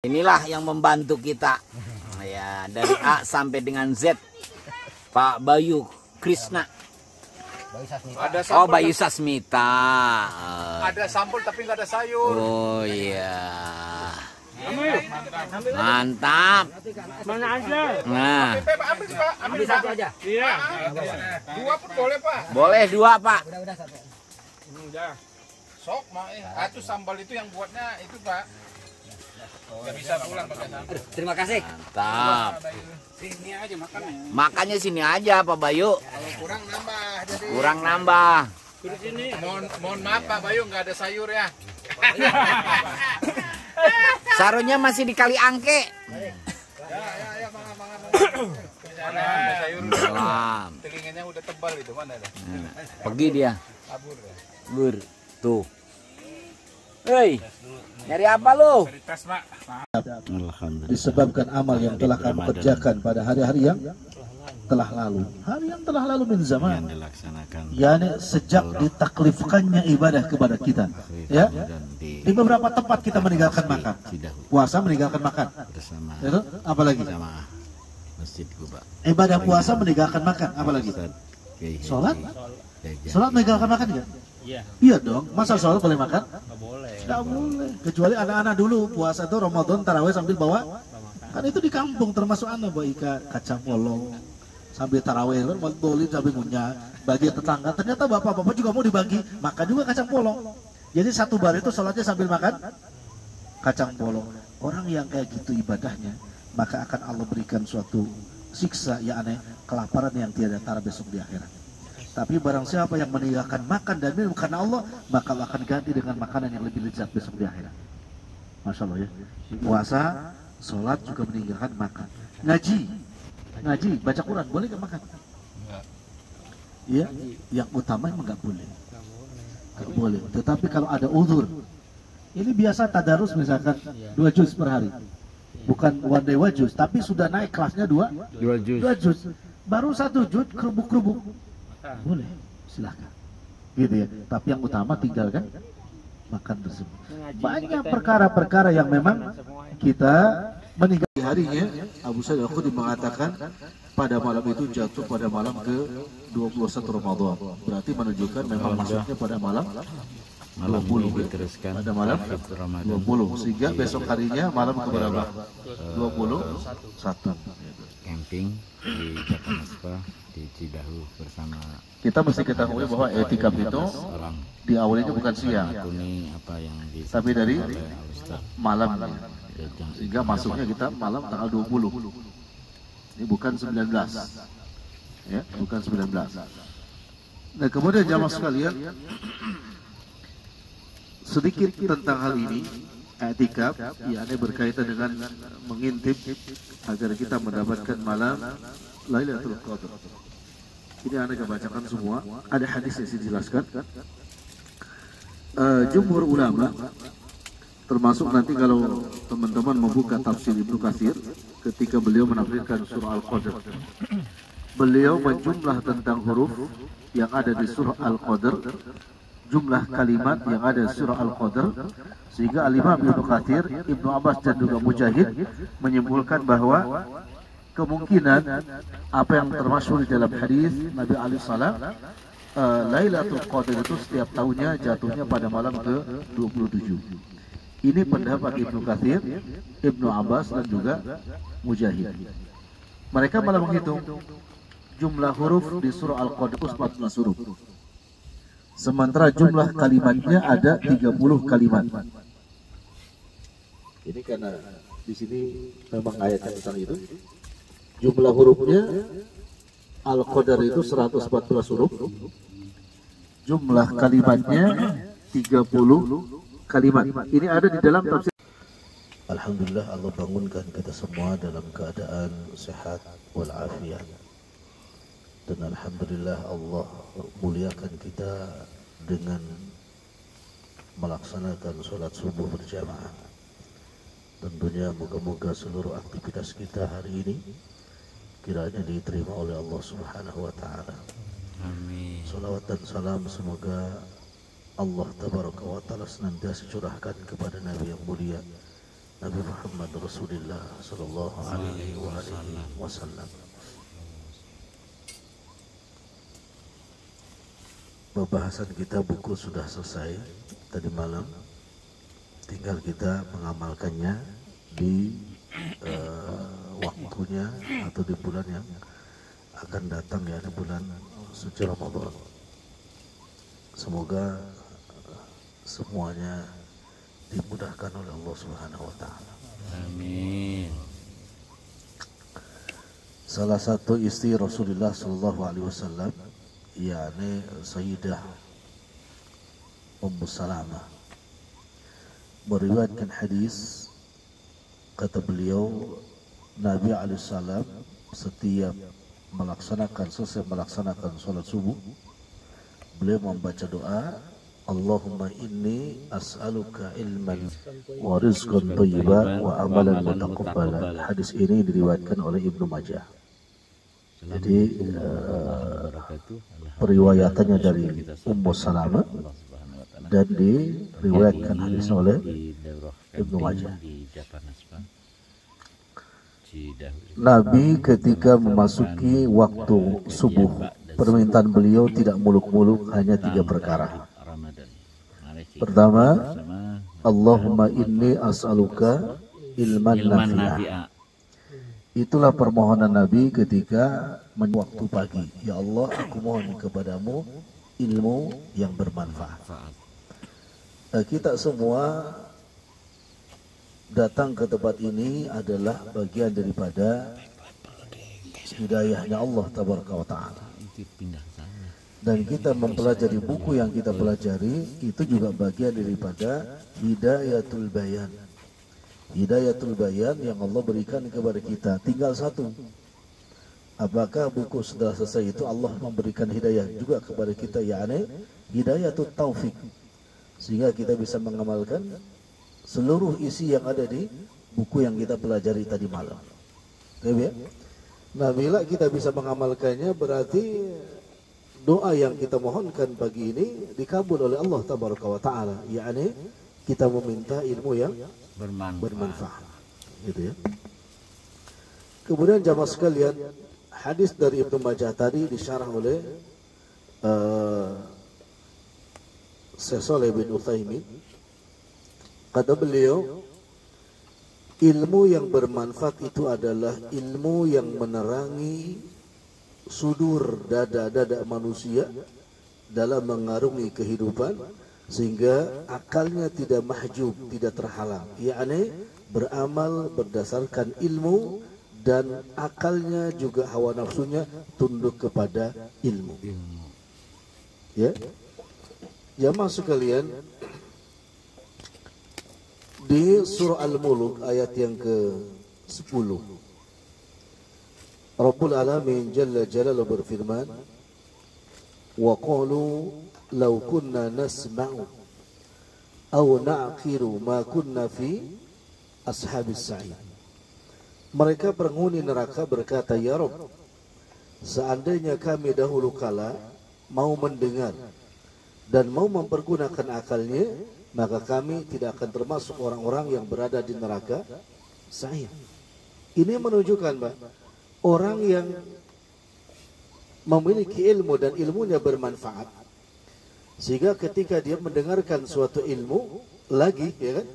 Inilah yang membantu kita ya, dari A sampai dengan Z, Pak Bayu Krisna. Oh, Bayu Sasmita. Ada sambal tapi nggak ada sayur. Oh iya. Mantap. Mana aja? Nah, Ambil satu aja. Iya. Dua pun boleh, Pak. boleh 2, Pak. Udah. Sok, Mak. Itu sambal itu yang buatnya itu, Pak. Nggak bisa pulang pakai sambal. Terima kasih. Mantap. Sini aja makannya. Makannya sini aja, Pak Bayu. Kalau kurang nambah. Jadi Kurang nambah. mohon maaf Pak Bayu, nggak ada sayur ya. Sarunya masih di Kali Angke. Ya, mana ada sayur. Salam. Telinganya udah tebal itu, mana ada? Pergi dia. Kabur ya. Bur. Tuh. Hei, nyari apa lu? Tes, Pak. Disebabkan amal yang telah kamu kerjakan pada hari-hari yang telah lalu. Hari yang telah lalu min zaman. Yani sejak ditaklifkannya ibadah kepada kita. Ya. Di beberapa tempat kita meninggalkan makan. Puasa meninggalkan makan. Itu apalagi? Masjid Kuba. Ibadah puasa meninggalkan makan, apalagi? Sholat? Sholat meninggalkan makan enggak? Iya. Iya dong. Masa sholat boleh makan? Nggak boleh. Nggak boleh. Kecuali anak-anak dulu puasa itu Ramadan tarawih sambil bawa. Kan itu di kampung termasuk anak bawa ikan kacang polong sambil tarawih kan boleh sambil ngunyah bagi tetangga. Ternyata bapak-bapak juga mau dibagi makan juga kacang polong. Jadi satu bar itu sholatnya sambil makan kacang polong. Orang yang kayak gitu ibadahnya, maka akan Allah berikan suatu siksa ya aneh, kelaparan yang tiada tara besok di akhirat. Tapi barang siapa yang meninggalkan makan dan minum karena Allah, maka Allah akan ganti dengan makanan yang lebih lezat besok di akhirat. Masya Allah ya. Puasa, sholat juga meninggalkan makan. Ngaji, baca Quran, boleh nggak makan? Iya, yang utama emang nggak boleh. Nggak boleh. Tetapi kalau ada uzur, ini biasa tadarus misalkan 2 juz per hari. Bukan one day 1 juz, tapi sudah naik kelasnya 2 juz. Baru 1 juz kerubuk-kerubuk. Boleh, silahkan. Gitu ya. Tapi yang utama tinggalkan makan tersebut. Banyak perkara-perkara yang memang kita meninggal harinya. Abu Sa'id Al-Khudri mengatakan pada malam itu jatuh pada malam ke 21 Ramadan. Berarti menunjukkan memang masuknya pada malam 20 pada malam 20 sehingga besok harinya malam ke berapa? 21. Camping di Jakarta di Cidahu bersama. Kita mesti ketahui bahwa etikaf itu diawalinya bukan siang, tapi dari malam, sehingga masuknya kita malam tanggal 20. Ini bukan 19, ya, bukan 19. Nah kemudian jamaah sekalian, sedikit tentang hal ini. Etikaf, yakni berkaitan dengan mengintip agar kita mendapatkan malam Lailatul Qadar. Ini Anda bacakan semua. Ada hadis yang dijelaskan. Jumhur ulama, termasuk nanti kalau teman-teman membuka tafsir Ibnu Katsir, ketika beliau menafsirkan surah Al-Qadar, beliau menjumlah tentang huruf yang ada di surah Al-Qadar, jumlah kalimat yang ada di surah Al-Qadar, sehingga Al-Imam Ibnu Katsir, Ibnu Abbas dan juga Mujahid menyimpulkan bahwa kemungkinan apa yang termasyhur di dalam hadis Nabi alaihi salam, Lailatul Qadar itu setiap tahunnya jatuhnya pada malam ke-27. Ini pendapat Ibnu Katsir, Ibnu Abbas dan juga Mujahid. Mereka malah menghitung jumlah huruf di surah Al-Qadar 14 huruf. Sementara jumlah kalimatnya ada 30 kalimat. Ini karena di sini memang ayatnya tentang itu. Jumlah hurufnya Al-Qadar itu 114 huruf. Jumlah kalimatnya 30 kalimat. Ini ada di dalam tafsir. Alhamdulillah Allah bangunkan kita semua dalam keadaan sehat walafiat. Dan alhamdulillah Allah muliakan kita dengan melaksanakan sholat subuh berjamaah. Tentunya moga-moga seluruh aktivitas kita hari ini kiranya diterima oleh Allah Subhanahu wa taala. Amin. Salawat dan salam semoga Allah tabaraka wa taala senantiasa curahkan kepada Nabi yang mulia Nabi Muhammad Rasulullah sallallahu alaihi wasallam. Pembahasan kita buku sudah selesai tadi malam, tinggal kita mengamalkannya di waktunya atau di bulan yang akan datang, ya, di bulan suci Ramadan. Semoga semuanya dimudahkan oleh Allah Subhanahu wa taala. Amin. Salah satu istri Rasulullah sallallahu alaihi wasallam, yakni Sayyidah Ummu Salamah, meriwayatkan hadis, kata beliau, Nabi alaihissalam setiap selesai melaksanakan sholat subuh, beliau membaca doa, Allahumma inni as'aluka ilman wa rizqan thayyiban wa amalan mutaqabbalan. Hadis ini diriwayatkan oleh Ibnu Majah. Jadi periwayatannya dari Ummu Salamah dan diriwayatkan hadis oleh Ibnu Majah. Nabi ketika memasuki waktu subuh, permintaan beliau tidak muluk-muluk, hanya 3 perkara. Pertama, Allahumma inni as'aluka ilman nafi'ah. Itulah permohonan Nabi ketika waktu pagi. Ya Allah, aku mohon kepadamu ilmu yang bermanfaat. Kita semua datang ke tempat ini adalah bagian daripada hidayahnya Allah Tabaraka wa Ta'ala. Dan kita mempelajari buku yang kita pelajari itu juga bagian daripada hidayatul bayan. Hidayatul bayan yang Allah berikan kepada kita. Tinggal satu, apakah buku sudah selesai itu Allah memberikan hidayah juga kepada kita, yakni hidayatul taufik, sehingga kita bisa mengamalkan seluruh isi yang ada di buku yang kita pelajari tadi malam. Ya? Nah, bila kita bisa mengamalkannya, berarti doa yang kita mohonkan pagi ini dikabul oleh Allah Tabaraka wa Ta'ala, yakni kita meminta ilmu yang bermanfaat. Gitu ya. Kemudian jamaah sekalian, hadis dari Ibnu Majah tadi disyarah oleh Syekh Shalih bin Utsaimin. Kata beliau, ilmu yang bermanfaat itu adalah ilmu yang menerangi sudur dada-dada manusia dalam mengarungi kehidupan, sehingga akalnya tidak mahjub, tidak terhalang, yakni beramal berdasarkan ilmu dan akalnya juga hawa nafsunya tunduk kepada ilmu. Ya, jamaah sekalian, di surah Al-Mulk ayat yang ke-10, Rabbul Alamin Jalla Jalaluhu berfirman, wa qalu law kunna nasma'u aw na'qilu ma kunna fi ashabis sa'id. Mereka penghuni neraka berkata, ya Rabb, seandainya kami dahulu kala mau mendengar dan mau mempergunakan akalnya, maka kami tidak akan termasuk orang-orang yang berada di neraka sa'id. Ini menunjukkan, Pak, orang yang memiliki ilmu dan ilmunya bermanfaat, sehingga ketika dia mendengarkan suatu ilmu lagi, ya kan,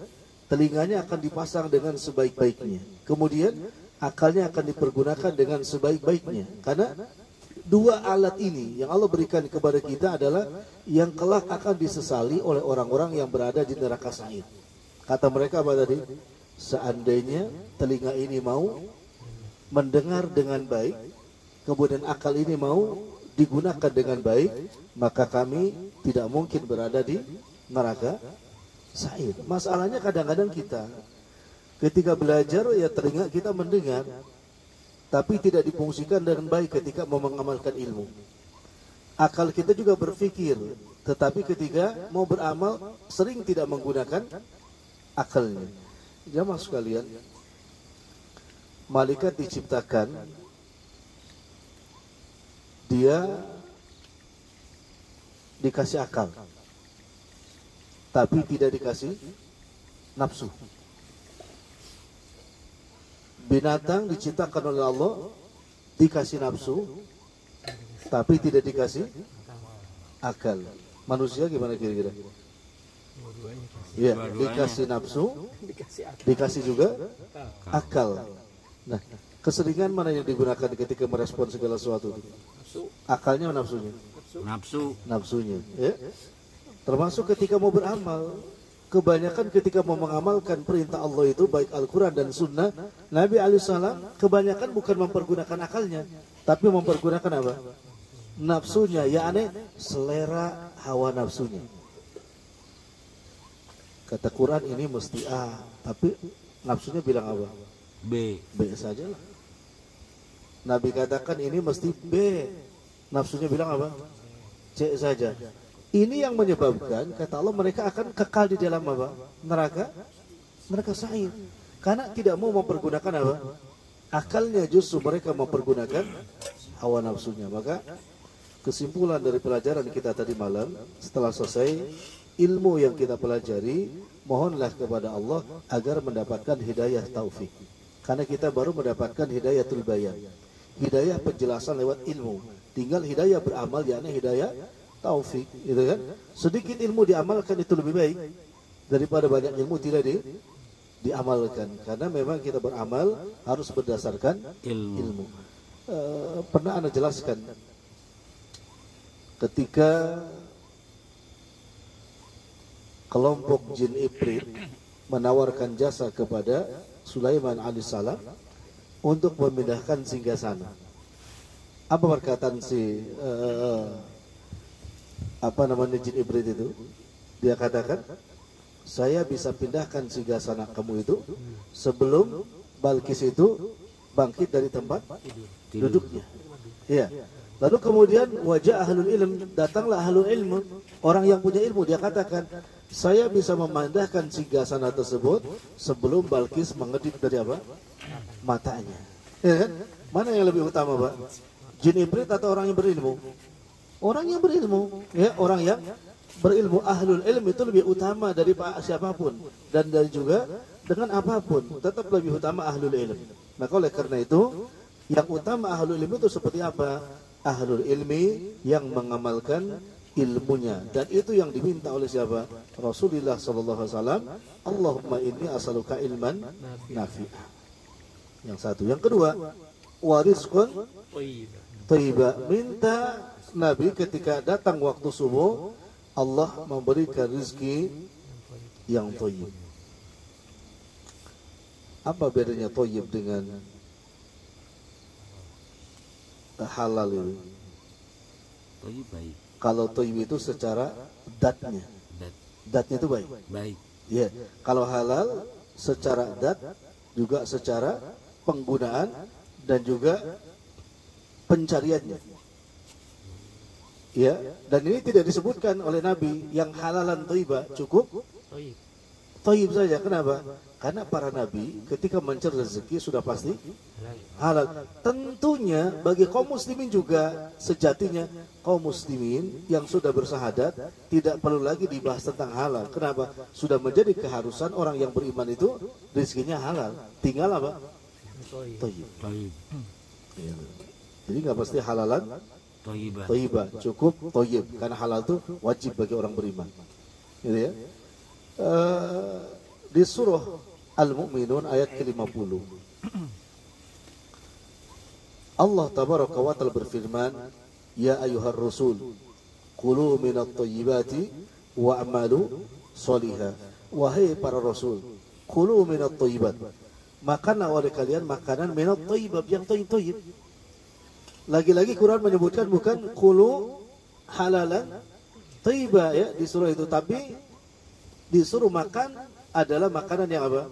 telinganya akan dipasang dengan sebaik-baiknya, kemudian akalnya akan dipergunakan dengan sebaik-baiknya. Karena dua alat ini yang Allah berikan kepada kita adalah yang kelak akan disesali oleh orang-orang yang berada di neraka sa'id. Kata mereka apa tadi? Seandainya telinga ini mau mendengar dengan baik, kemudian akal ini mau digunakan dengan baik, maka kami tidak mungkin berada di neraka sa'id. Masalahnya kadang-kadang kita ketika belajar, ya telinga kita mendengar, tapi tidak difungsikan dengan baik ketika mau mengamalkan ilmu. Akal kita juga berpikir, tetapi ketika mau beramal sering tidak menggunakan akalnya. Jamaah sekalian, malaikat diciptakan, dia dikasih akal, tapi tidak dikasih nafsu. binatang diciptakan oleh Allah, dikasih nafsu, tapi tidak dikasih akal. Manusia gimana kira-kira? Ya, dikasih nafsu, dikasih juga akal. Nah, keseringan mana yang digunakan ketika merespon segala sesuatu? Akalnya, nafsunya? Nafsunya. Ya. Termasuk ketika mau beramal, kebanyakan ketika mau mengamalkan perintah Allah itu baik Al-Quran dan Sunnah, Nabi alaihissalam kebanyakan bukan mempergunakan akalnya, tapi mempergunakan apa? Nafsunya, yakni selera hawa nafsunya. Kata Quran ini mesti A, tapi nafsunya bilang apa? B saja lah. Nabi katakan ini mesti B, nafsunya bilang apa? C saja. Ini yang menyebabkan kata Allah mereka akan kekal di dalam apa? Neraka sa'ir. Karena tidak mau mempergunakan apa? Akalnya, justru mereka mempergunakan hawa nafsunya. Maka kesimpulan dari pelajaran kita tadi malam, setelah selesai ilmu yang kita pelajari, mohonlah kepada Allah agar mendapatkan hidayah taufik. Karena kita baru mendapatkan hidayatul bayan, hidayah penjelasan lewat ilmu. Tinggal hidayah beramal, yakni hidayah taufik, gitu kan? Sedikit ilmu diamalkan itu lebih baik daripada banyak ilmu tidak diamalkan. Karena memang kita beramal harus berdasarkan ilmu. Pernah Anda jelaskan ketika kelompok jin Ifrit menawarkan jasa kepada Sulaiman alaihissalam untuk memindahkan singgasana. Apa perkataan si jin Ifrit itu? Dia katakan, saya bisa pindahkan singgasana kamu itu sebelum Balkis itu bangkit dari tempat duduknya. Iya. Lalu kemudian wajah ahlul ilm, datanglah ahlul ilmu, orang yang punya ilmu. Dia katakan, saya bisa memandahkan singgasana tersebut sebelum Balkis mengedip dari apa? Matanya. Ya kan? Mana yang lebih utama, Pak? Jin Ifrit atau orang yang berilmu? Orang yang berilmu, ya, orang yang berilmu. Ahlul ilm itu lebih utama dari siapapun, dan dari juga dengan apapun tetap lebih utama ahlul ilm. Maka oleh karena itu, yang utama ahlul ilm itu seperti apa? Ahlul ilmi yang mengamalkan ilmunya, dan itu yang diminta oleh siapa? Rasulullah SAW. Allahumma inni as'aluka ilman nafi'ah. Yang satu. Yang kedua, warizqun thayyiba. Minta Nabi ketika datang waktu subuh, Allah memberikan rezeki yang thayyib. Apa bedanya thayyib dengan halal ini? Thayyib baik. Kalau thayyib itu secara datnya itu baik. Ya. Kalau halal secara dat, juga secara penggunaan dan juga pencariannya. Ya, dan ini tidak disebutkan oleh Nabi yang halalan thayyibah, cukup thayyib saja. Kenapa? Karena para nabi ketika mencari rezeki sudah pasti halal. Tentunya bagi kaum muslimin juga sejatinya kaum muslimin yang sudah bersahadat tidak perlu lagi dibahas tentang halal. Kenapa? Sudah menjadi keharusan orang yang beriman itu rezekinya halal. Tinggal apa? Thayyib. Ya. Jadi nggak pasti halalan thayyibah, cukup thayyib. Karena halal itu wajib bagi orang beriman. Gitu ya. Di surah Al-Mu'minun ayat ke-50, Allah tabaraka wa ta'ala berfirman, ya ayyuhar rasul kulu minat thayyibati wa'malu sholiha. Wahai para rasul, kulu minat thayyibat, makanlah oleh kalian makanan minat thayyibat, yang thayyib. Lagi-lagi Quran menyebutkan bukan kulu halalan thayyiba, ya, di surah itu, tapi disuruh makan adalah makanan yang apa?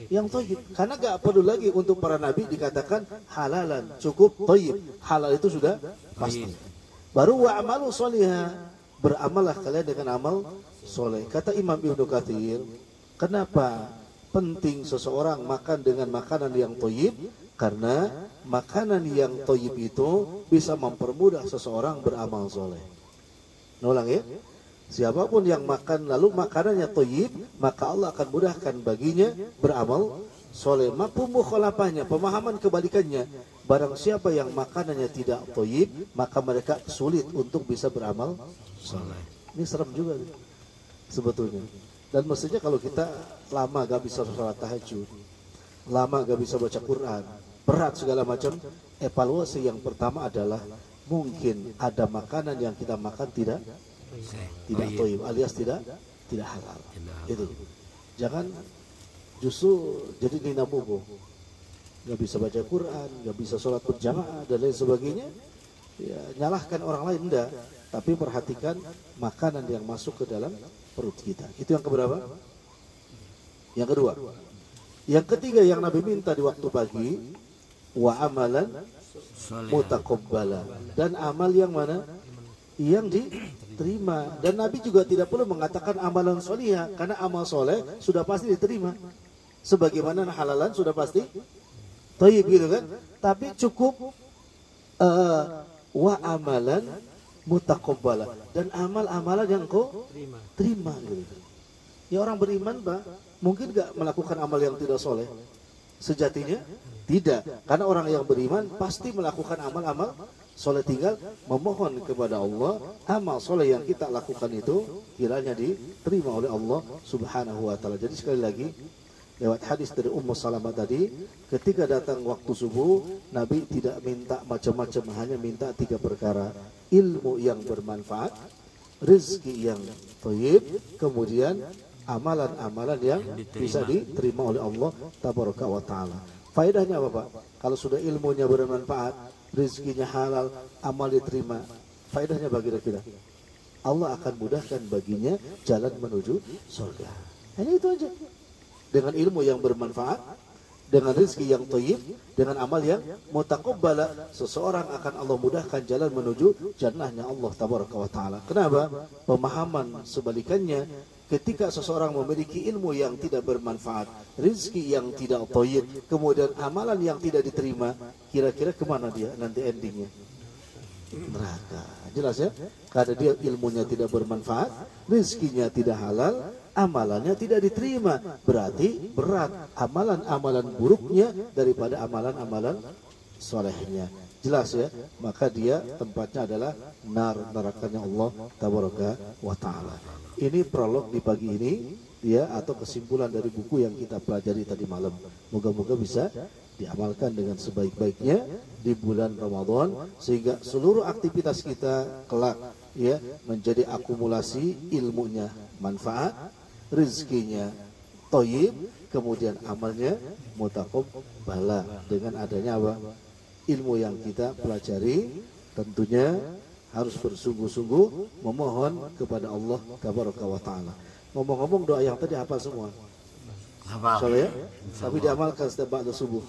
Yang thayyib. Karena gak perlu lagi untuk para nabi dikatakan halalan, cukup thayyib. Halal itu sudah pasti. Baru wa'amalu sholihah, beramallah kalian dengan amal soleh. Kata Imam Ibnu Katsir, kenapa penting seseorang makan dengan makanan yang thayyib? Karena makanan yang thayyib itu bisa mempermudah seseorang beramal soleh. Nulang ya. Siapapun yang makan lalu makanannya thayyib, maka Allah akan mudahkan baginya beramal soleh. Mafhum mukhalafahnya, pemahaman kebalikannya, barang siapa yang makanannya tidak thayyib, maka mereka sulit untuk bisa beramal soleh. Ini serem juga nih, sebetulnya. Dan mestinya kalau kita lama gak bisa sholat tahajud, lama gak bisa baca Quran, berat segala macam, evaluasi yang pertama adalah mungkin ada makanan yang kita makan tidak thayyib, alias tidak halal. Itu. Jangan justru jadi nina bobo, nggak bisa baca Quran, nggak bisa sholat berjamaah dan lain sebagainya. Ya, nyalahkan orang lain enggak, tapi perhatikan makanan yang masuk ke dalam perut kita. Itu yang keberapa? Yang kedua. Yang ketiga yang Nabi minta di waktu pagi, wa amalan mutaqabbala, dan amal yang mana? Yang diterima. Dan Nabi juga tidak perlu mengatakan amalan solihah, karena amal soleh sudah pasti diterima. Sebagaimana halalan sudah pasti thayyib gitu kan. Tapi cukup wa amalan mutaqabbala, dan amal-amalan yang kau terima gitu. Ya orang beriman Pak, mungkin gak melakukan amal yang tidak soleh? Sejatinya tidak, karena orang yang beriman pasti melakukan amal-amal soleh, tinggal memohon kepada Allah amal soleh yang kita lakukan itu kiranya diterima oleh Allah Subhanahu wa taala. Jadi sekali lagi, lewat hadis dari Ummu Salamah tadi, ketika datang waktu subuh, Nabi tidak minta macam-macam, hanya minta 3 perkara: ilmu yang bermanfaat, rezeki yang thayyib, kemudian amalan-amalan yang bisa diterima oleh Allah Tabaraka wa taala. Faedahnya apa Pak? Kalau sudah ilmunya bermanfaat, rezekinya halal, amal diterima, faedahnya bagi kita, Allah akan mudahkan baginya jalan menuju surga. Hanya itu aja. Dengan ilmu yang bermanfaat, dengan rezeki yang thayyib, dengan amal yang mutaqabbala, seseorang akan Allah mudahkan jalan menuju jannahnya Allah Tabaraka wa taala. Kenapa? Pemahaman sebalikannya, ketika seseorang memiliki ilmu yang tidak bermanfaat, rezeki yang tidak thayyib, kemudian amalan yang tidak diterima, kira-kira kemana dia nanti endingnya? Neraka. Jelas ya? Karena dia ilmunya tidak bermanfaat, rezekinya tidak halal, amalannya tidak diterima. Berarti berat amalan-amalan buruknya daripada amalan-amalan solehnya. Jelas ya? Maka dia tempatnya adalah nerakanya Allah Tabaraka wa taala. Ini prolog di pagi ini ya, atau kesimpulan dari buku yang kita pelajari tadi malam. Moga-moga bisa diamalkan dengan sebaik-baiknya di bulan Ramadan, sehingga seluruh aktivitas kita kelak ya menjadi akumulasi ilmunya manfaat, rezekinya thayyib, kemudian amalnya mutaqabbala. Dengan adanya apa? Ilmu yang kita pelajari, tentunya harus bersungguh-sungguh memohon kepada Allah Tabaraka wa taala. Ngomong-ngomong, doa yang tadi hafal semua? Soalnya ya? Tapi diamalkan setiap ba'da subuh.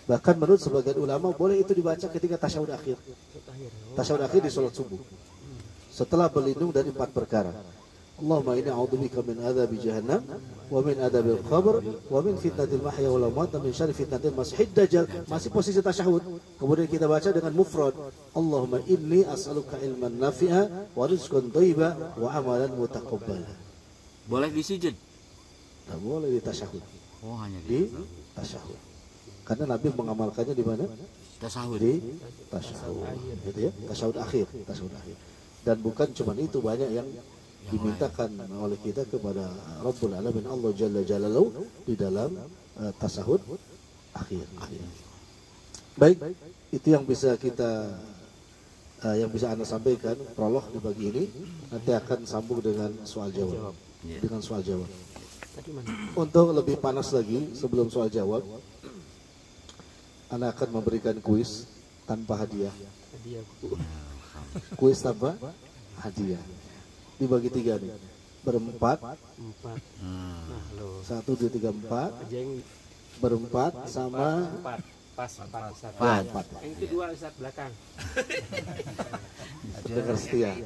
Bahkan menurut sebagian ulama boleh itu dibaca ketika tasyahud akhir. Tasyahud akhir di sholat subuh. Setelah berlindung dari 4 perkara. Allahumma inni a'udzubika min adzabi jahannam wa min adzabil qabr wa min fitnatil mahya wal mamat wa min syarri fitnatil masiihid dajjal. Masih posisi tasyahud. Kemudian kita baca dengan mufrad. Allahumma inni as'aluka ilman nafi'a wa rizqan thayyiba wa amalan mutaqabbala. Boleh di sujud? Tidak boleh di tasyahud. Oh, hanya di tasyahud. Karena Nabi mengamalkannya di mana? Tasyahud. Di tasyahud. Gitu ya, tasyahud akhir, tasyahud akhir. Dan bukan cuma itu, banyak yang dimintakan oleh kita kepada Rabbul Alamin Allah Jalla Jalaluhu di dalam tasyahud akhir. Baik, itu yang bisa kita yang bisa Anda sampaikan prolog di pagi ini. Nanti akan sambung dengan soal jawab. Dengan soal jawab. Untuk lebih panas lagi sebelum soal jawab, Anda akan memberikan kuis tanpa hadiah. Kuis tanpa hadiah. Dibagi 3 nih. Berempat. 1, 2, 3, 4. Berempat sama 4. Pas 4. Yang kedua Ustaz belakang. Dengar setia.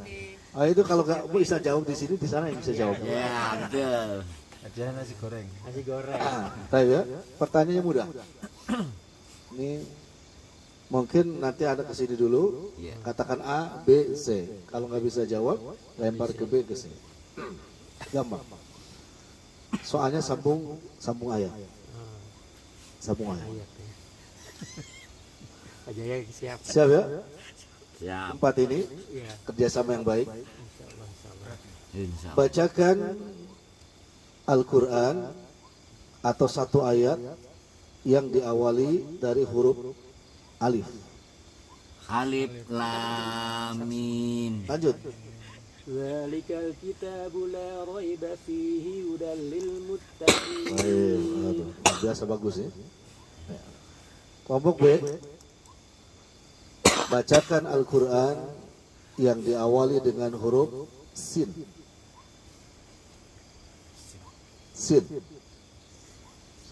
Oh, itu kalau nggak bisa jawab di sini, di sana yang bisa jawab. Ya, betul. Ada nasi goreng. Nasi goreng. Ya, pertanyaannya mudah. Ini mungkin nanti ada kesini dulu, katakan A, B, C. Kalau nggak bisa jawab, lempar ke B, ke C. Gampang. Soalnya sambung ayat. Semua. Pak Jaya siap. Siap ya? Siap. 4 ini Iya. kerjasama yang baik. Insyaallah. Insya Allah. Bacakan Al-Quran atau satu ayat yang diawali dari huruf alif. Alif Lam Mim. Lanjut. Zalikal kitabu la raiba fihi hudal lil muttaqin. Aduh, biasa bagus ya. Kelompok B, bacakan Al-Quran yang diawali dengan huruf sin. Sin.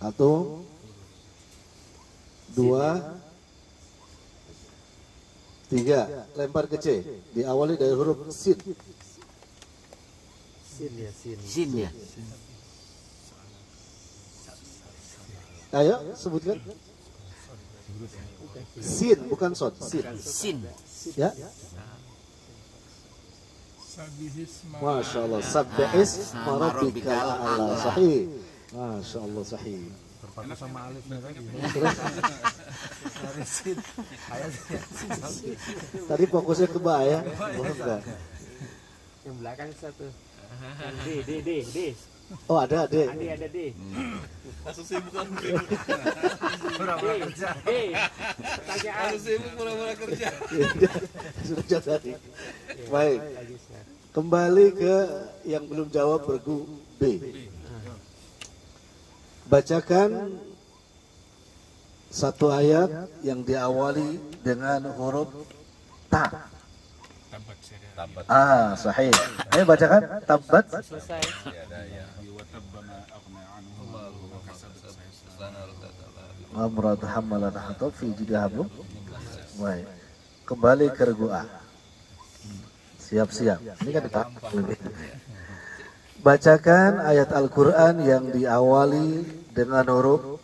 1, 2, 3. Lempar ke C. Diawali dari huruf sin. Sin ya, sin. Sin ya. Ayo sebutkan. Sin bukan sod. Sin. Sin. Ya. Masya Allah. Sabbihis marabbikal a'la. Sahih. Masya Allah sahih. Tadi fokusnya ke ba ya. Bukan. Yang belakang satu. Yang D. Oh ada D. Andi ada D. Langsung sibuk kan. Pura-pura kerja. Pertanyaan. Langsung sibuk pura-pura kerja. Sudah tadi. Baik. Kembali ke yang belum jawab regu B. Bacakan satu ayat yang diawali dengan huruf ta. Sahih. Ayo bacakan tabat. Selesai. Amrad hamalan hatab fi jidahablum. Baik. Kembali ke regu A. Siap-siap. Ini kan Pak. Bacakan ayat Al-Quran yang diawali dengan huruf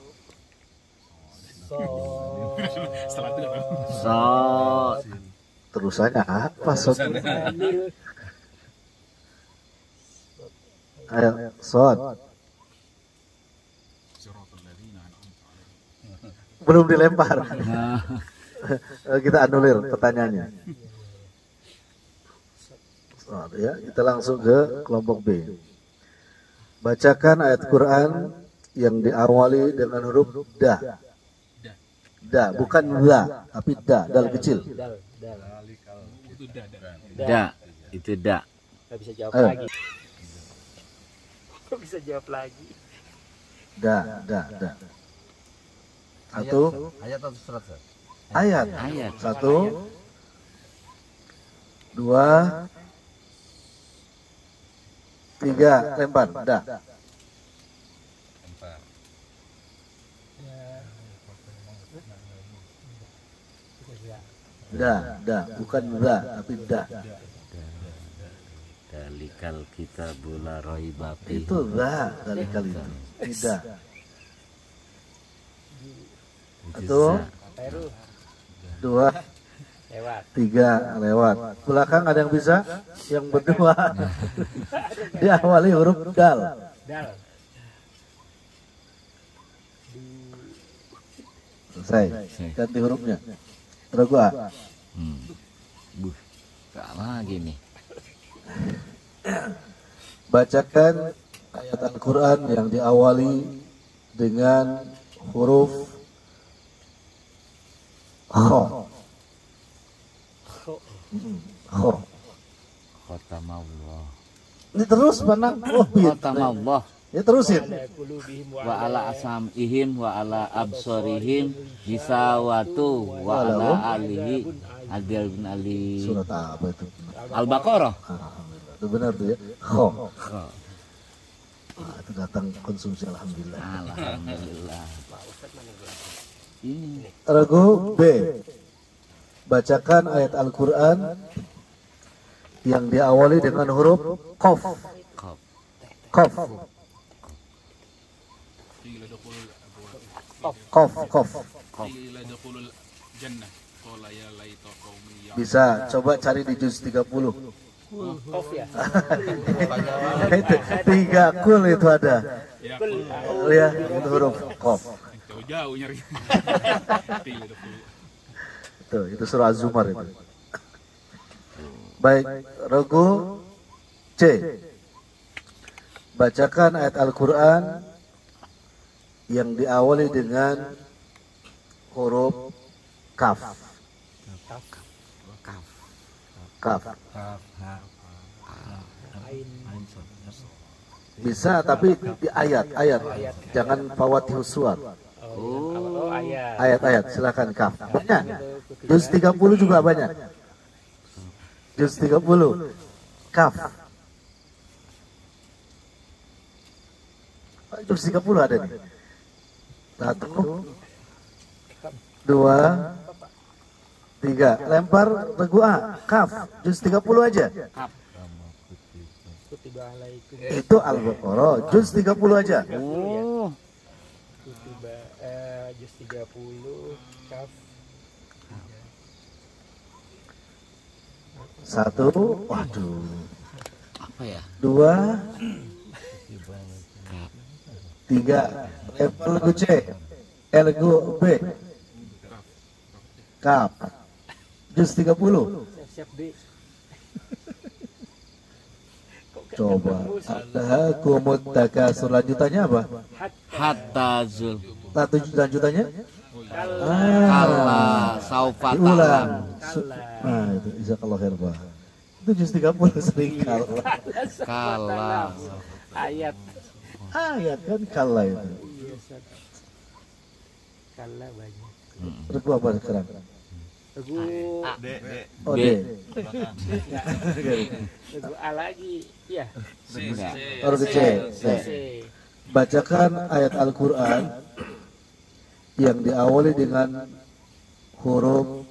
So. terusannya apa Sod? Ayo Sod. Belum dilempar. Kita anulir pertanyaannya. Sod, ya, kita langsung ke kelompok B. Bacakan ayat Quran yang diawali dengan huruf da. Da, bukan da, tapi da, dal kecil. Dal. Da. Itu da. Gak bisa jawab Ayo. lagi. Kok bisa jawab lagi? Da. Satu. Ayat atau surat? Ayat. Ayat. 1, 2, 3, lempar. Da. Da, bukan da, tapi da. Dalikal kitabu la raiba fihi. Itu da dari kali itu. Tidak. Satu, Heru. 2, Lewat. 3, lewat. Belakang ada yang bisa? Yang berdua. Diawali huruf dal. Dal. Selesai. Ganti hurufnya. Terus gua. Gak lagi nih. Bacakan ayat Al-Quran yang diawali dengan huruf kho. Kho. Khotamallah. Ini terus menang. Oh, Khotamallah. ya terusin. Wa ala asamihim wa ala absorihim bisawatu wa ala alihi adil bin ali. Surat apa itu? Al-Baqarah. Alhamdulillah. Itu benar tuh ya. Kho. Itu datang konsumsi alhamdulillah. Alhamdulillah. Ini Regu B. Bacakan ayat Al-Quran yang diawali dengan huruf Qaf. Qaf. Qaf. Qaf. Bisa coba cari di juz 30. Off ya. Itu 3 kul itu ada. Ya, itu huruf Qaf. Terlalu jauh nyari. Tuh, itu surah Az-Zumar itu. Baik, regu C. Bacakan ayat Al-Quran yang diawali dengan huruf kaf. Kaf. Bisa tapi di ayat-ayat. Jangan fawatihus suwar. Ayat-ayat, silakan kaf. Banyak. Juz 30 juga banyak. Juz 30 kaf. Juz 30 ada nih. 1 2 3. Lempar regu A, kaf. Juz 30 aja. Itu Al-Baqarah, juz 30 aja. Oh. Juz 30 kaf. 1, waduh. Apa ya? 2 3. Regu C, regu B, kaf. Juz 30. Siap B. Coba. Ada kumut takasur, lanjutannya apa? Hatta zul. Lanjutannya? Kalla saufa Diulang. ta'lam. Nah, itu jazakallahu khair, Pak. Itu juz 30 sering kalah. Kalla. Ayat. Ayat kan kalah itu. Kalla banyak. Regu apa sekarang? Regu Oh, B. D. Regu A lagi. Iya. Enggak. Regu C. C. Bacakan ayat Al-Quran yang diawali dengan huruf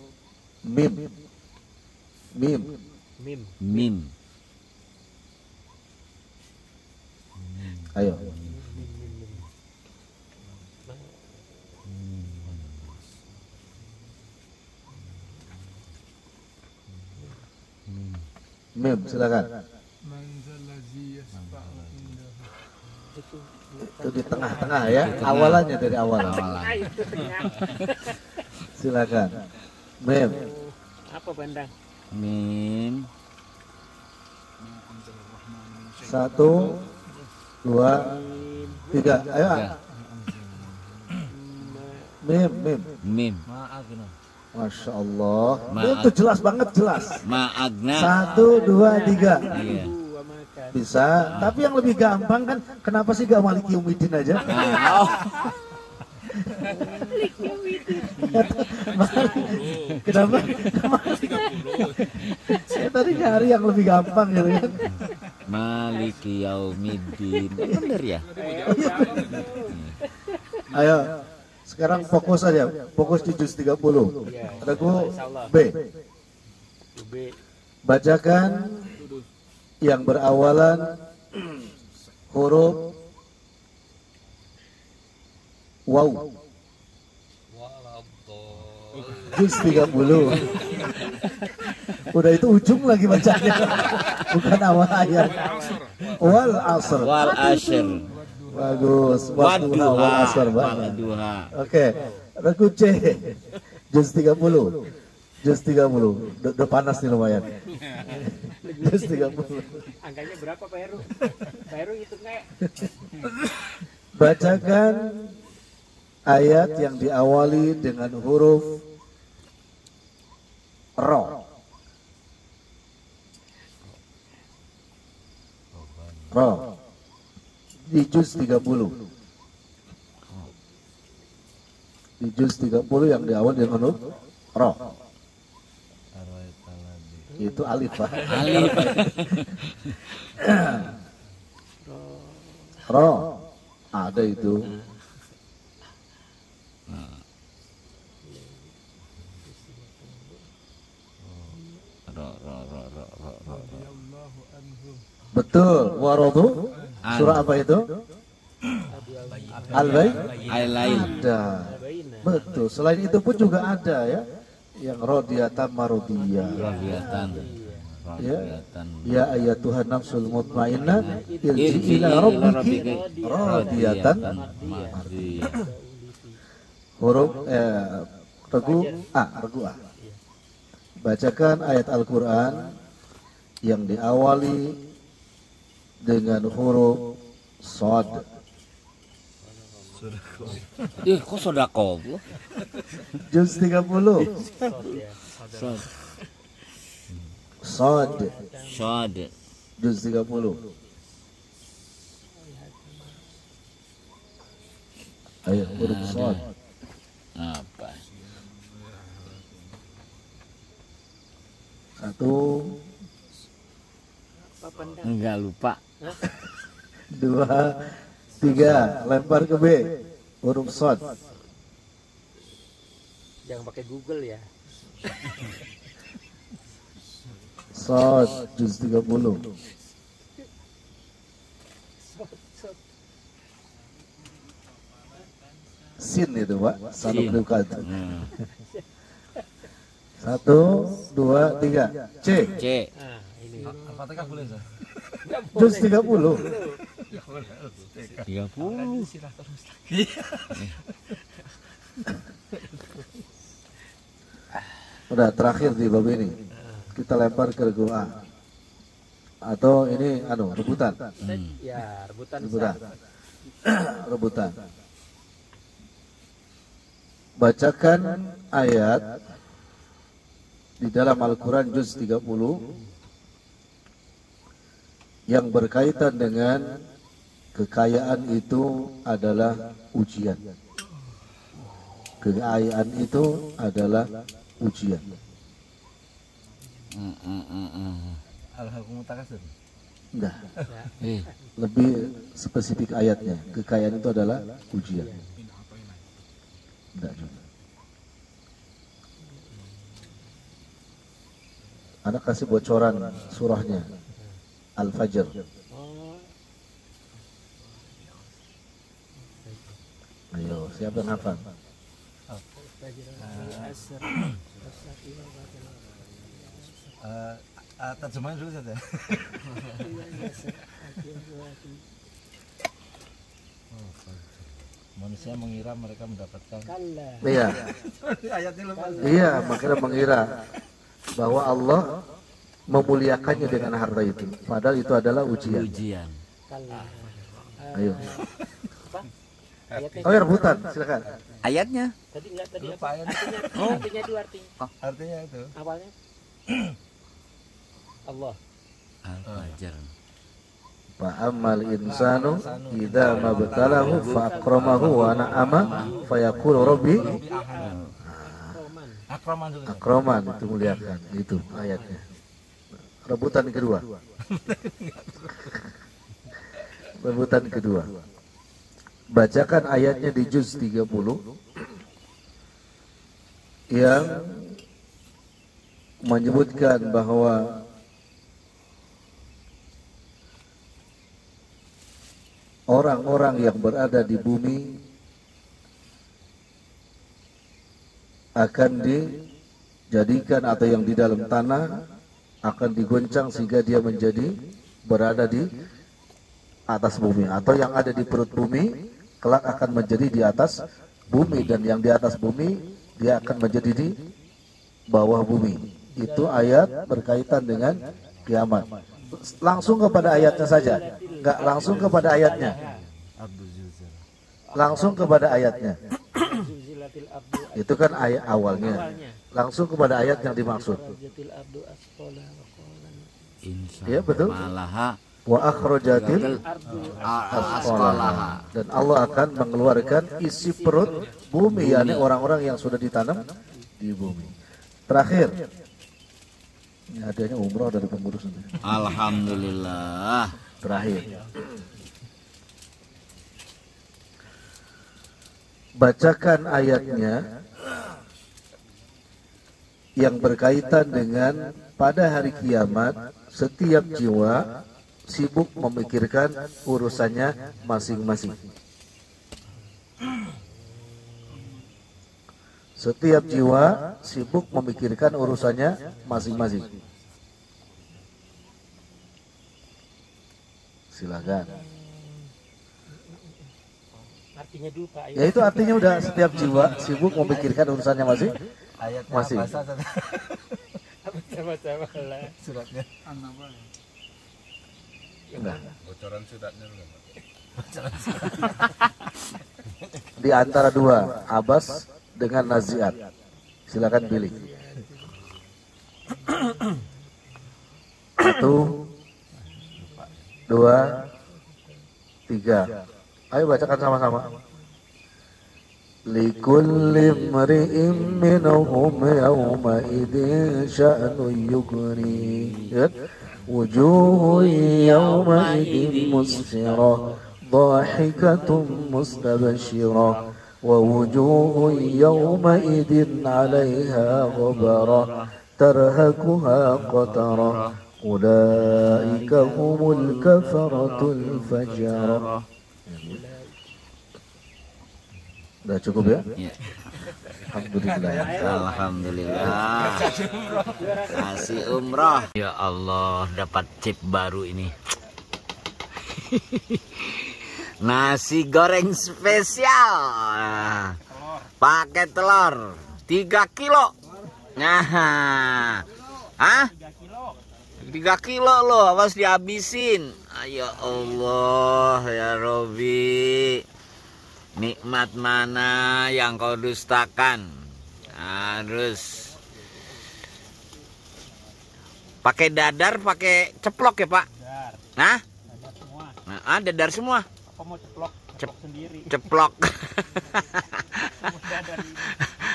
mim. Mim. Mim. Mim. Ayo. Mim, silakan. Itu di tengah-tengah ya, awalannya dari awal. Silakan. Mim. Apa Bandang? Mim. 1 2 3. Ayo. Mim, mim. Mim. Masya Allah. Itu jelas banget, jelas. Ma'agna. 1 2 3. Iya. Bisa, tapi yang lebih gampang kan, kenapa sih gak Maliki Yaumiddin aja? Oh. Kenapa? Saya tadi nyari yang lebih gampang gitu kan. Maliki Yaumiddin. Bener ya? Ayo, sekarang fokus aja, fokus di juz 30. Regu B. Bacakan yang berawalan huruf waw. Juz 30. Udah itu ujung lagi bacanya. Bukan awal ayat. Wal asr. Wal asr. Bagus. Wadduha wal asr. Wadduha. Oke. Regu C. Juz 30. Juz 30. Udah panas nih lumayan. Juz 30. Angkanya berapa Pak Heru? Pak Heru hitung nggak? Bacakan ayat yang diawali dengan huruf Ro. Ro. Di juz 30. Di juz 30 yang diawali dengan huruf Ro. Itu alif, Pak. Alif. Ro. Ada itu. Betul. Warodu. Surah apa itu? Al-Bain. Ada. Betul. Selain itu pun juga ada ya. Yang rodiyatan marodiyah. Rodiyatan. Ya ayatuhan nafsul mutmainnah irji ila rabbiki radiyatan mardiyah. huruf regu A. Bacakan ayat Al-Quran yang diawali dengan huruf Shad. Kok sodako? Juz 30. Shad. Juz 30. Ayat huruf Shad. Apa? 1, Enggak lupa. 2, 3, lempar ke B. Huruf Shad. Jangan pakai Google ya. Shad juz 30. Sin itu Pak, satu kedudukan. 1, 2, 3. C. Ini. Fatihah boleh sah? Juz 30. 30. Udah terakhir di bab ini. Kita lempar ke regu A. Atau ini rebutan. Ya, rebutan. Rebutan. Bacakan ayat di dalam Al-Quran juz 30 yang berkaitan dengan kekayaan itu adalah ujian. Kekayaan itu adalah ujian. Al-Hakum Takasur. Enggak. Lebih spesifik ayatnya. Kekayaan itu adalah ujian. Enggak juga. Anak kasih bocoran surahnya. Al-Fajr. Ayo, siapa yang hafal? Terjemahan dulu saja. Manusia mengira mereka mendapatkan. Iya. Ayatnya lupa. Iya, makanya mengira bahwa Allah memuliakannya dengan harta itu. Padahal itu adalah ujian. Ayo. Oh, rebutan, silakan. Ayatnya? Tadi enggak tadi Lupa apa? ayatnya. Artinya dua artinya. Artinya itu. Awalnya Allah. Al-Fajr. Fa ammal insanu idza mabtalahu fa akramahu wa na'ama fa yaqulu rabbi Akraman dulu. akraman, itu muliakan. Itu ayatnya. Rebutan kedua. Rebutan kedua. Bacakan ayatnya di juz 30 yang menyebutkan bahwa orang-orang yang berada di bumi akan dijadikan, atau yang di dalam tanah akan digoncang sehingga dia menjadi berada di atas bumi, atau yang ada di perut bumi kelak akan menjadi di atas bumi, dan yang di atas bumi dia akan menjadi di bawah bumi. Itu ayat berkaitan dengan kiamat. Langsung kepada ayatnya saja, enggak langsung kepada ayatnya. Langsung kepada ayatnya. Itu kan ayat awalnya. Langsung kepada ayat yang dimaksud. Ya betul. Wa akhrajatil asqalaha. Dan Allah akan mengeluarkan isi perut bumi, yakni orang-orang yang sudah ditanam di bumi. Terakhir, ini adanya umroh dari pengurus ini. Alhamdulillah. Terakhir, bacakan ayatnya yang berkaitan dengan pada hari kiamat setiap jiwa sibuk memikirkan urusannya masing-masing. Setiap jiwa sibuk memikirkan urusannya masing-masing. Silakan. Artinya dulu Pak. Ya itu artinya udah setiap jiwa sibuk memikirkan urusannya masih. Masih. Sama-sama lah. Suratnya. Enggak. Bocoran suratnya dulu. Di antara dua, Abbas dengan Naziat. Silakan pilih. 1, 2, 3. Ayo bacakan sama-sama. Likulli imri'in minhum yawma idzin sya'nun yughni. Wujuhun yawma idzin musfirah, dhahikatun mustabshirah, wa wujuhun yawma idzin 'alaiha ghabarah, tarhaquha qatarah. Ulaika humul kafaratul fajarah. Udah cukup ya? Ya. Alhamdulillah. Alhamdulillah. Kasih umroh. Ya Allah, dapat chip baru ini. Nasi goreng spesial. Pakai telur 3 kilo. Nah. Hah? 3 kilo loh, awas dihabisin. Ya Allah, ya Robi. Nikmat mana yang kau dustakan? Harus pakai dadar, pakai ceplok ya Pak? Dadar. Nah? Dadar semua. Nah, dadar semua. Apa mau ceplok? Ceplok sendiri. Ceplok. Dadar ini.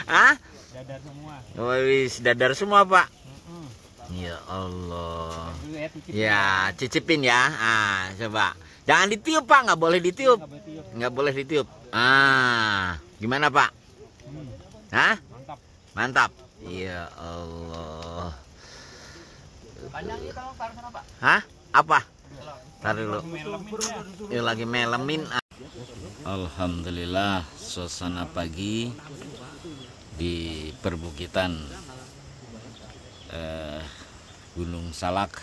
Hah? Dadar semua. Wis, dadar semua Pak. Ya Allah. Dulu ya, cicipin. Ya, cicipin ya. Ah, coba. Jangan ditiup Pak, nggak boleh ditiup. Nggak boleh tiup. Nggak boleh ditiup. Ah, gimana Pak? Hah? Mantap. Mantap. Ya Allah. Panjang itu taruh sana Pak. Hah? Apa? Taruh dulu. Melemin ya. Ya, lagi melemin. Alhamdulillah, suasana pagi di perbukitan Gunung Salak,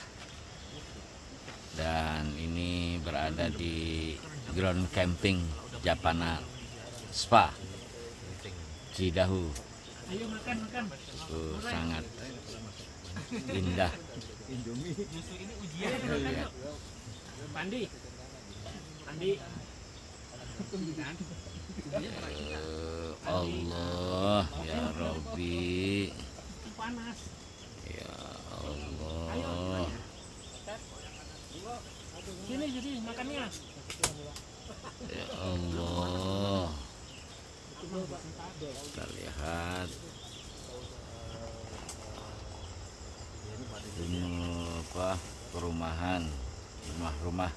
dan ini berada di ground camping Japana Spa Cidahu. Ayo makan. Sangat indah. Lihat. Pandi. Allah ya Rabbi. Panas. Ya Allah. Sini jadi makannya. Ya Allah. Kita lihat ini apa, perumahan, rumah-rumah.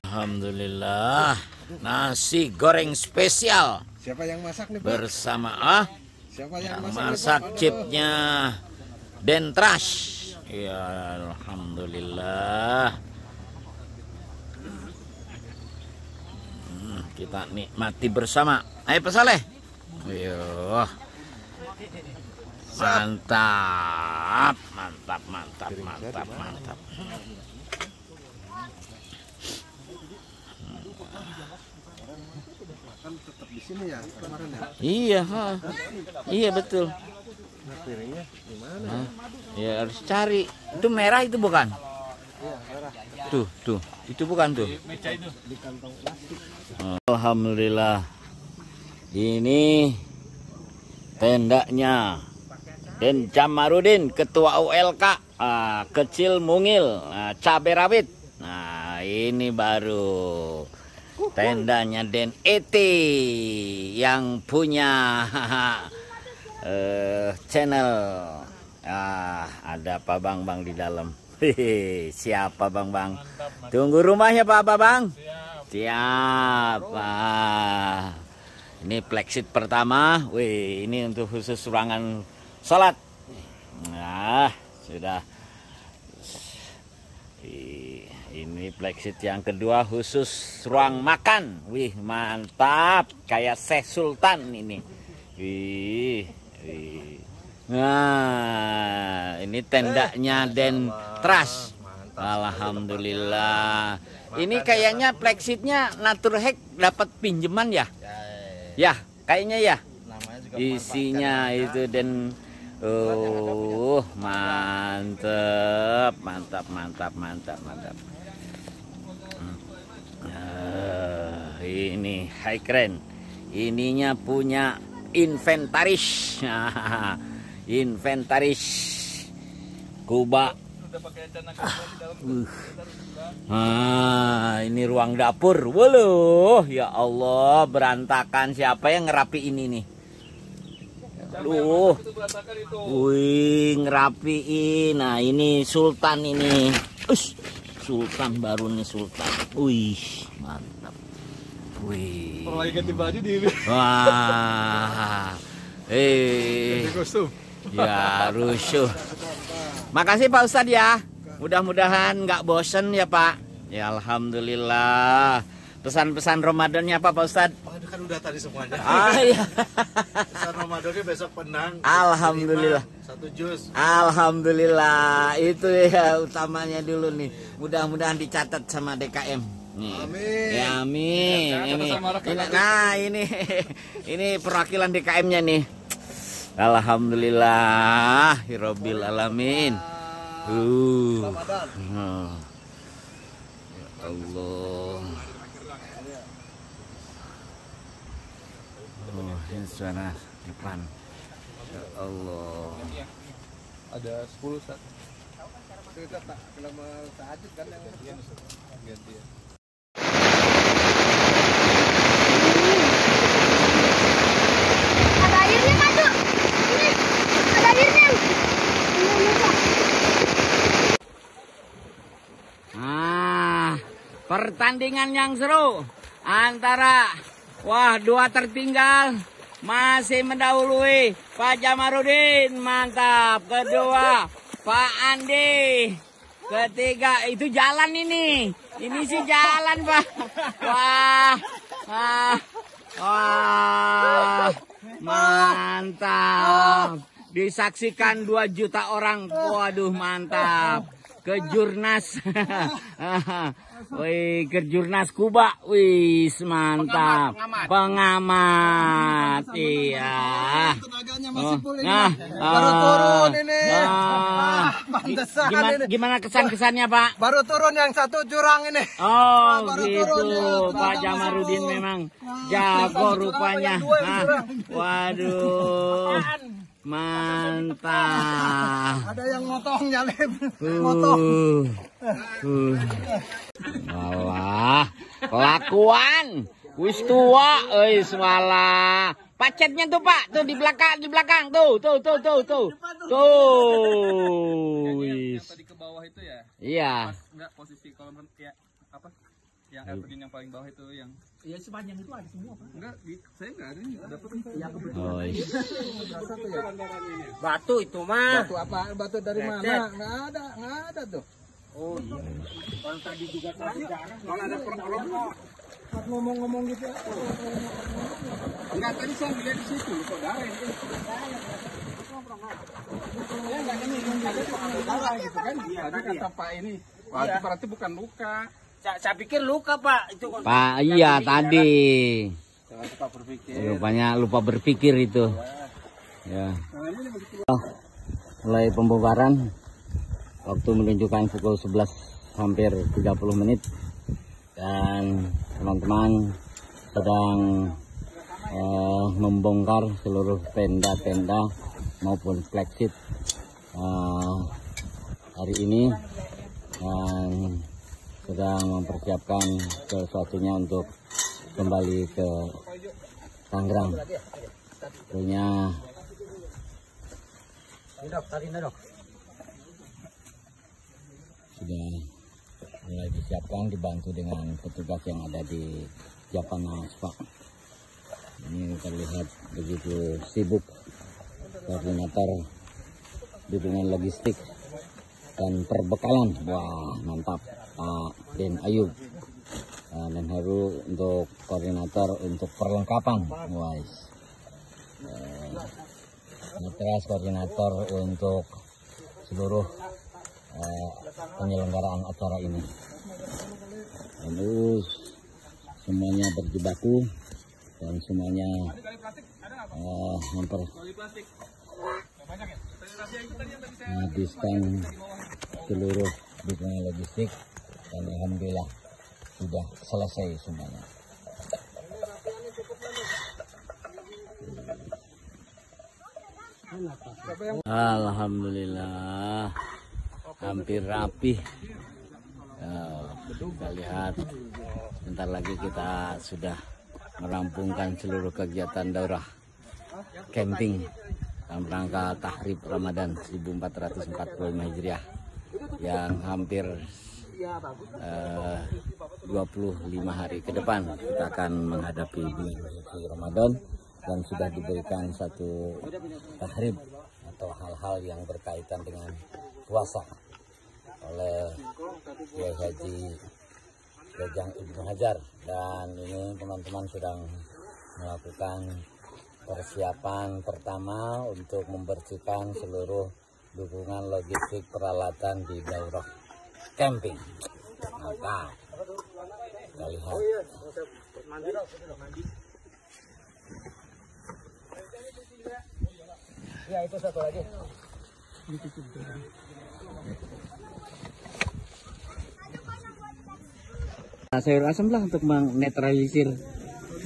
Alhamdulillah, nasi goreng spesial. Siapa yang masak nih Pak? Bersama Siapa yang masak chipnya Dentrash. Ya Alhamdulillah. Kita nikmati bersama. Ayo Pak Saleh. Ayo. Mantap. Kan tetap di sini ya kemarin ya. Iya, iya betul. Nah, piringnya gimana? Ya harus cari. Itu merah itu bukan? Iya, merah. Tuh, itu bukan tuh. Meja itu. Di kantong plastik. Alhamdulillah. Ini tendanya Den Jamarudin, Ketua ULK, Kecil Mungil, Cabai Rawit. Nah, ini baru tendanya Den Eti yang punya channel. Ada Pak Bang di dalam. Siapa Bang? Tunggu rumahnya Pak Bang. Siap. Ini flagship pertama. Wih, ini untuk khusus ruangan sholat. Nah, sudah. Ini flagship yang kedua khusus ruang makan. Wih, mantap. Kayak Syekh Sultan ini. Wih. Nah, ini tendanya Den Trust. Alhamdulillah. Ini kayaknya Plexitnya Naturhack dapat pinjaman ya? Ya, kayaknya ya. Isinya itu dan mantap. Ini high keren. Ininya punya inventaris. Inventaris Kuba. Ini ruang dapur. Waduh, ya Allah, berantakan. Siapa yang ngerapiin ini nih? Aduh. Wih, ngerapiin. Nah, ini Sultan ini. Sultan baru nih Sultan. Wih, mantap. Wih. Lagi ganti baju di. Wah. Kostum. Ya, rusuh. Makasih Pak Ustadz ya. Mudah-mudahan nggak bosen ya Pak. Ya Alhamdulillah. Pesan-pesan Ramadannya apa Pak Ustadz? Kan udah tadi semuanya. Iya. Pesan Ramadannya besok penang. Alhamdulillah. 1 juz. Alhamdulillah. Itu ya utamanya dulu nih. Mudah-mudahan dicatat sama DKM. Nih. Amin. Ya, amin. Ini perwakilan DKM-nya nih. Alhamdulillah, Hirobbil alamin. Ya Allah. Ini suara depan. Ya Allah. Ada 10 Ustaz. Kita tak lama tahajud kan yang ganti ya. Ada airnya masuk. Ini ada airnya. Pertandingan yang seru antara dua tertinggal masih mendahului Pak Jamarudin, mantap. Kedua Pak Andi, ketiga itu jalan ini sih jalan Pak. Wah, mantap. Disaksikan 2 juta orang. Waduh, mantap. Kejurnas. Wih, Kejurnas Kuba. Wih, mantap. Pengamat. Iya. Tenaganya masih pulih. Baru turun ini. Gimana kesan-kesannya, Pak? Baru turun yang 1 jurang ini. Oh, gitu. Pak Jamarudin memang jago rupanya. Waduh. Mantap. Ada yang motong nyalip. Motong. Walah, kelakuan. Wis tua, walah. Pacetnya tuh Pak, tuh di belakang, tuh. Tuh. Wis. Tadi ke bawah itu ya? Iya. Enggak posisi kalau kayak apa? Yang airplane yang paling bawah itu yang sepanjang itu ada semua Pak. enggak, saya enggak ada nih, dapat yang Batu itu mah. Batu apa? Batu dari mana? Nggak ada tuh. Oh iya. Kalau tadi juga jarang. kalau ada perkelompok. Ngomong-ngomong gitu. Enggak, tadi saya lihat di situ, saudara ini. Ya enggak ini yang ada gitu kan. Tadi kata Pak ini, wah itu berarti bukan luka. Saya pikir luka Pak. Itu Pak, iya tadi. Jangan lupa berpikir. Rupanya lupa berpikir itu. Ya. Mulai pembongkaran. Waktu menunjukkan pukul 11 hampir 30 menit. Dan teman-teman sedang membongkar seluruh tenda-tenda maupun Plexit hari ini. Dan sedang mempersiapkan sesuatunya untuk kembali ke Tangerang. Tentunya sudah mulai disiapkan, dibantu dengan petugas yang ada di Japanas Pak. Ini terlihat begitu sibuk koordinator dukungan logistik dan perbekalan. Wah, mantap Pak Den Ayub dan Heru untuk koordinator untuk perlengkapan. Wah, Matras koordinator untuk seluruh penyelenggaraan acara ini. Lalu semuanya berjibaku dan semuanya menghabiskan seluruh dukungan logistik dan alhamdulillah sudah selesai semuanya. Alhamdulillah hampir rapi. Kita lihat sebentar lagi kita sudah merampungkan seluruh kegiatan daurah camping dalam rangka Tahrib Ramadan 1445 Hijriah yang hampir 25 hari ke depan kita akan menghadapi bulan suci Ramadan, dan sudah diberikan satu tahrib atau hal-hal yang berkaitan dengan puasa oleh Kiai Haji Jajang Ibnu Hajar, dan ini teman-teman sedang melakukan persiapan pertama untuk membersihkan seluruh dukungan logistik peralatan di daurah camping. Maka kita lihat ya, itu satu lagi. Sayur asam lah untuk menetralisir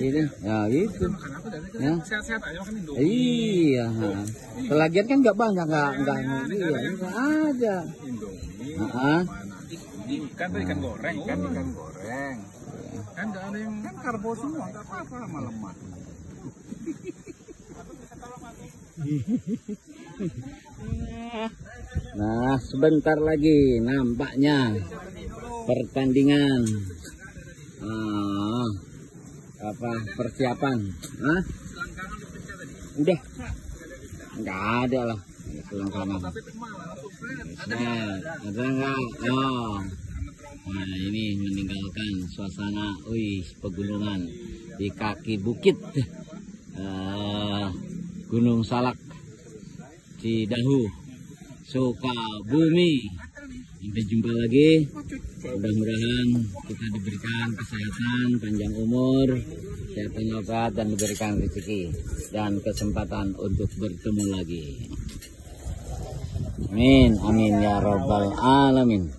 ini. Ya itu. Ya. Sehat-sehat aja makan Indomie. Iya. Kelagian kan nggak banyak, nggak iya, nggak ada. Indomie. Ikan tuh ikan goreng, kan ikan goreng. Kan nggak ada yang kan karbo semua, nggak apa-apa lama-lama. Nah, sebentar lagi nampaknya pertandingan persiapan. Udah nggak ada lah selengkapan. Ada nggak? Nah, ini meninggalkan suasana pegunungan di kaki bukit Gunung Salak, Cidahu, Sukabumi. Sampai jumpa lagi. Mudah-mudahan kita diberikan kesehatan, panjang umur, kesehatan wafat, dan diberikan rezeki dan kesempatan untuk bertemu lagi. Amin, amin ya robbal alamin.